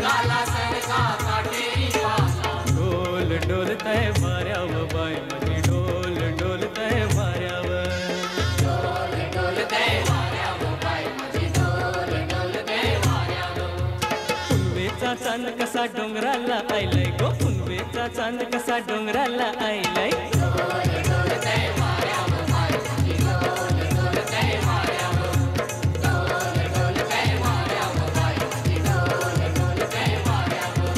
डोंगराला सरका काटेरी वाला. डोल डोलतय वाऱ्यावर बाय माझी डोल डोलतय वाऱ्यावर. डोल डोलतय वाऱ्यावर बाय माझी डोल डोलतय वाऱ्यावर. पुनवेचा चांद कसा डोंगराला आयलाय गो पुनवेचा चांद कसा डोंगराला आयलाय. डोल डोलतय वाऱ्यावर बाय माझी डोल डोलतय वाऱ्यावर. डोल डोलतय वाऱ्यावर बाय माझी डोल डोलतय वाऱ्यावर.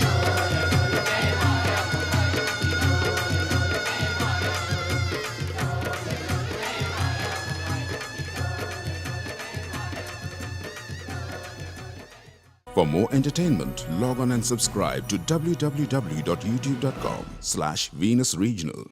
डोल डोलतय वाऱ्यावर बाय माझी डोल डोलतय वाऱ्यावर. For more entertainment, log on and subscribe to www.youtube.com/Venus Regional.